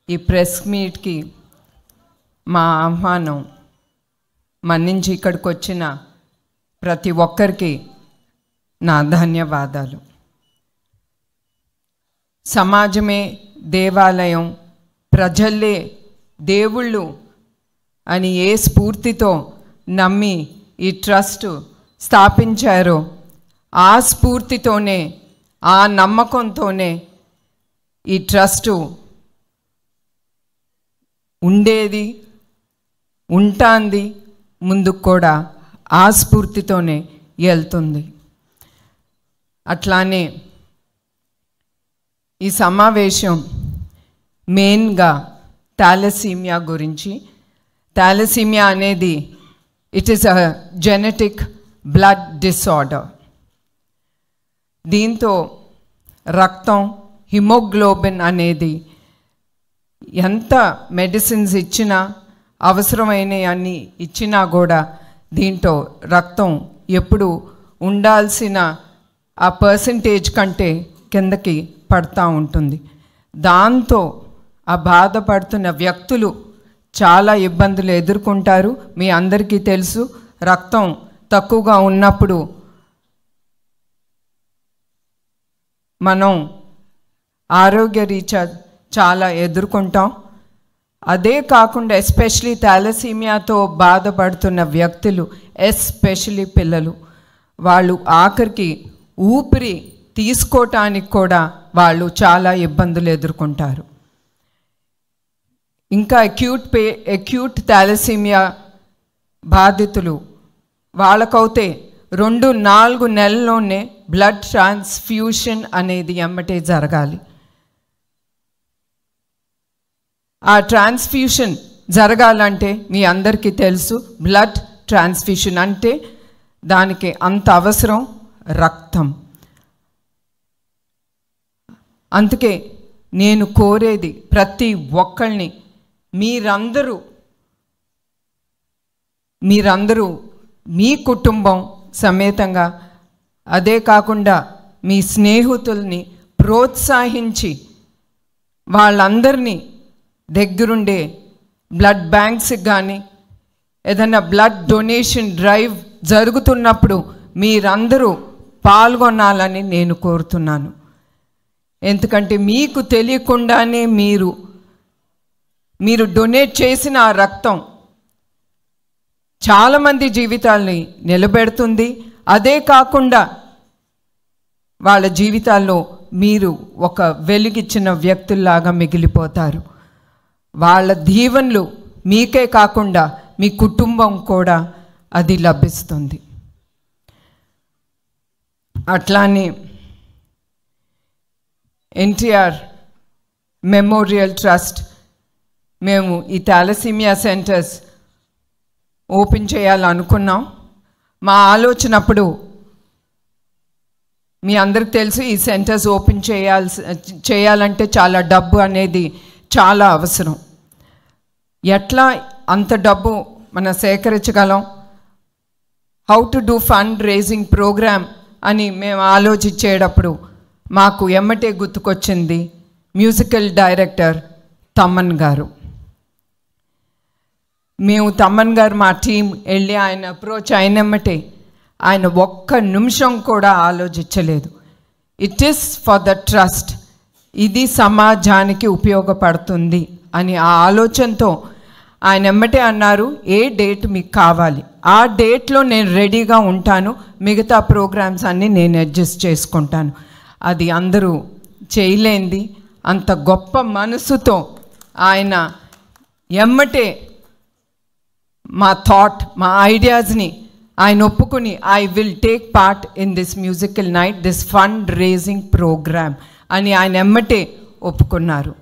ఈ ప్రెస్ మీట్కి మా ఆహ్వానం మన్నించి ఇక్కడికి వచ్చిన ప్రతి ఒక్కరికి నా ధన్యవాదాలు. సమాజమే దేవాలయం, ప్రజల్లే దేవుళ్ళు అని ఏ స్ఫూర్తితో నమ్మి ఈ ట్రస్ట్ స్థాపించారో ఆ స్ఫూర్తితోనే, ఆ నమ్మకంతోనే ఈ ట్రస్టు ఉండేది, ఉంటాంది, ముందుకు కూడా ఆ స్ఫూర్తితోనే వెళ్తుంది. అట్లానే ఈ సమావేశం మెయిన్గా థాలసీమియా గురించి. థాలసీమియా అనేది it is a genetic blood disorder. దీంతో రక్తం, హిమోగ్లోబిన్ అనేది ఎంత మెడిసిన్స్ ఇచ్చినా, అవసరమైనవి అన్నీ ఇచ్చినా కూడా దీంట్లో రక్తం ఎప్పుడు ఉండాల్సిన ఆ పర్సంటేజ్ కంటే కిందకి పడుతూ ఉంటుంది. దాంతో ఆ బాధపడుతున్న వ్యక్తులు చాలా ఇబ్బందులు ఎదుర్కొంటారు. మీ అందరికీ తెలుసు, రక్తం తక్కువగా ఉన్నప్పుడు మనం ఆరోగ్యరీత్యా చాలా ఎదుర్కొంటాం. అదే కాకుండా ఎస్పెషలీ థాలసీమియాతో బాధపడుతున్న వ్యక్తులు, ఎస్పెషలీ పిల్లలు, వాళ్ళు ఆఖరికి ఊపిరి తీసుకోవటానికి కూడా వాళ్ళు చాలా ఇబ్బందులు ఎదుర్కొంటారు. ఇంకా అక్యూట్ థాలసీమియా బాధితులు వాళ్ళకైతే 2-4 నెలల్లోనే బ్లడ్ ట్రాన్స్ఫ్యూషన్ అనేది ఎమ్మటే జరగాలి. ఆ ట్రాన్స్ఫ్యూషన్ జరగాలంటే మీ అందరికీ తెలుసు, బ్లడ్ ట్రాన్స్ఫ్యూషన్ అంటే దానికి అంత అవసరం రక్తం. అందుకే నేను కోరేది ప్రతి ఒక్కళ్ళని, మీరందరూ మీ కుటుంబం సమేతంగా, అదే కాకుండా మీ స్నేహితుల్ని ప్రోత్సహించి వాళ్ళందరినీ దగ్గరుండే బ్లడ్ బ్యాంక్స్కి కానీ ఏదైనా బ్లడ్ డొనేషన్ డ్రైవ్ జరుగుతున్నప్పుడు మీరందరూ పాల్గొనాలని నేను కోరుతున్నాను. ఎందుకంటే మీకు తెలియకుండానే మీరు డొనేట్ చేసిన ఆ రక్తం చాలామంది జీవితాల్ని నిలబెడుతుంది. అదే కాకుండా వాళ్ళ జీవితాల్లో మీరు ఒక వెలుగిచ్చిన వ్యక్తుల్లాగా మిగిలిపోతారు. వాళ్ళ దీవెనలు మీకే కాకుండా మీ కుటుంబం కూడా అది లభిస్తుంది. అట్లానే ఎన్టీఆర్ మెమోరియల్ ట్రస్ట్ మేము ఈ థాలసీమియా సెంటర్స్ ఓపెన్ చేయాలనుకున్నాం. మా ఆలోచనప్పుడు మీ అందరికి తెలుసు, ఈ సెంటర్స్ ఓపెన్ చేయాలంటే చాలా డబ్బు అనేది చాలా అవసరం. ఎట్లా అంత డబ్బు మనం సేకరించగలం? How to do fund raising programme అని మేము ఆలోచించేటప్పుడు మాకు ఎమ్మటే గుర్తుకొచ్చింది మ్యూజికల్ డైరెక్టర్ తమన్ గారు. మేము తమన్ గారు మా టీం వెళ్ళి ఆయన అప్రోచ్ అయినమ్మటే ఆయన ఒక్క నిమిషం కూడా ఆలోచించలేదు. It is for the trust, ఇది సమాజానికి ఉపయోగపడుతుంది అని ఆ ఆలోచనతో ఆయన ఎమ్మటే అన్నారు, ఏ డేట్ మీకు కావాలి ఆ డేట్లో నేను రెడీగా ఉంటాను, మిగతా ప్రోగ్రామ్స్ అన్నీ నేను అడ్జస్ట్ చేసుకుంటాను. అది అందరూ చేయలేంది. అంత గొప్ప మనసుతో ఆయన ఎమ్మటే మా మా ఐడియాస్ని ఆయన ఒప్పుకుని I will take part in this musical night, this fund raising programme అని ఆయన ఎమ్మటే ఒప్పుకున్నారు.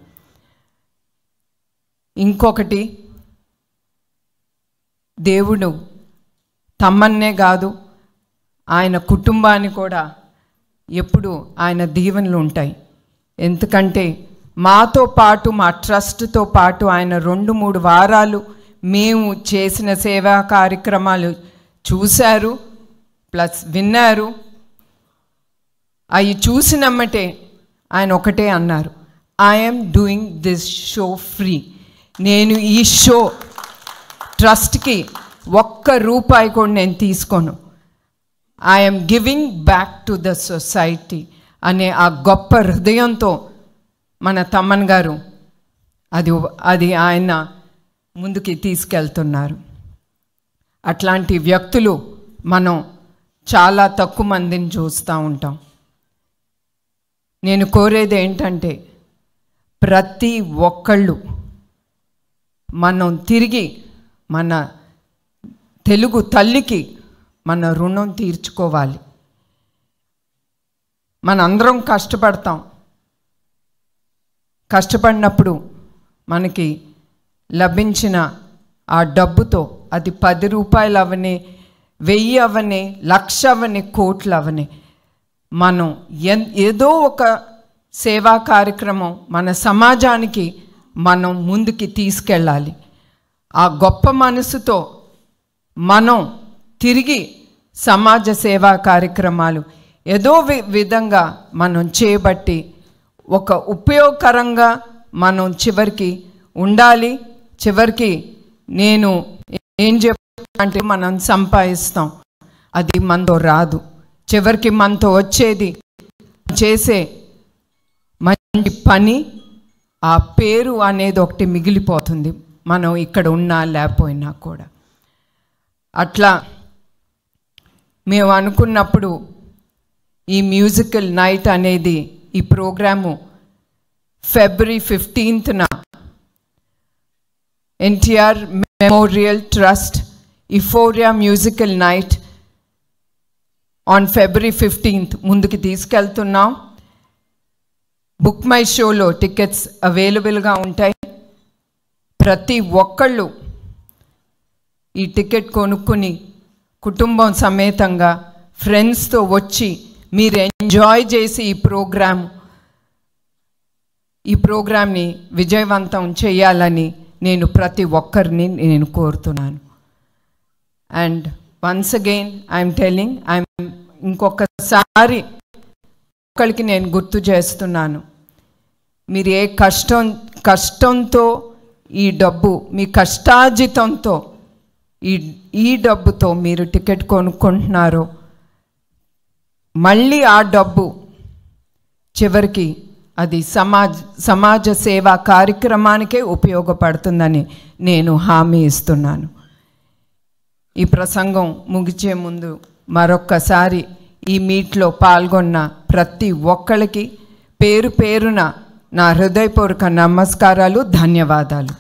ఇంకొకటి, దేవుడు తమ్మన్నే కాదు ఆయన కుటుంబాన్ని కూడా ఎప్పుడు ఆయన దీవెనలు ఉంటాయి. ఎందుకంటే మాతో పాటు, మా ట్రస్ట్తో పాటు ఆయన 2-3 వారాలు మేము చేసిన సేవా కార్యక్రమాలు చూశారు, ప్లస్ విన్నారు. అవి చూసినమ్మటే ఆయన ఒకటే అన్నారు, I am doing this show free. నేను ఈ షో ట్రస్ట్కి ఒక్క రూపాయి కూడా నేను తీసుకోను. I am giving back to the society అనే ఆ గొప్ప హృదయంతో మన తమ్మన్ గారు అది ఆయన ముందుకి తీసుకెళ్తున్నారు. అట్లాంటి వ్యక్తులు మనం చాలా తక్కువ మందిని చూస్తూ ఉంటాం. నేను కోరేది ఏంటంటే ప్రతి ఒక్కళ్ళు మనం తిరిగి మన తెలుగు తల్లికి మన రుణం తీర్చుకోవాలి. మనందరం కష్టపడతాం. కష్టపడినప్పుడు మనకి లభించిన ఆ డబ్బుతో అది 10 రూపాయలు అవని, 1000 అవని, 1,00,000 అవని, కోట్లు అవని, మనం ఏదో ఒక సేవా కార్యక్రమం మన సమాజానికి మనం ముందుకి తీసుకెళ్ళాలి. ఆ గొప్ప మనసుతో మనం తిరిగి సమాజ సేవా కార్యక్రమాలు ఏదో విధంగా మనం చేయబట్టి ఒక ఉపయోగకరంగా మనం చివరికి ఉండాలి. చివరికి నేను ఏం చెప్పాలంటే మనం సంపాదిస్తాం, అది మనతో రాదు. చివరికి మనతో వచ్చేది చేసే మంచి పని, ఆ పేరు అనేది ఒకటి మిగిలిపోతుంది, మనం ఇక్కడ ఉన్నా లేకపోయినా కూడా. అట్లా మేము అనుకున్నప్పుడు ఈ మ్యూజికల్ నైట్ అనేది ఈ programme February 15th NTR Memorial Trust Euphoria Musical Night on February 15th ముందుకు తీసుకెళ్తున్నాం. బుక్ మై షోలో టికెట్స్ అవైలబుల్గా ఉంటాయి. ప్రతి ఒక్కళ్ళు ఈ టికెట్ కొనుక్కుని కుటుంబం సమేతంగా ఫ్రెండ్స్తో వచ్చి మీరు ఎంజాయ్ చేసి ఈ ప్రోగ్రామ్ని విజయవంతం చేయాలని నేను ప్రతి ఒక్కరిని నేను కోరుతున్నాను. And once again I'm telling, ఇంకొకసారి ఒక్కరికి నేను గుర్తు చేస్తున్నాను, మీరు ఏ కష్టంతో ఈ డబ్బు, మీ కష్టార్జితంతో ఈ డబ్బుతో మీరు టికెట్ కొనుక్కుంటున్నారో, మళ్ళీ ఆ డబ్బు చివరికి అది సమాజ సేవా కార్యక్రమానికే ఉపయోగపడుతుందని నేను హామీ ఇస్తున్నాను. ఈ ప్రసంగం ముగిచే ముందు మరొక్కసారి ఈ మీట్లో పాల్గొన్న ప్రతి ఒక్కరికి పేరు పేరున నా హృదయపూర్వక నమస్కారాలు, ధన్యవాదాలు.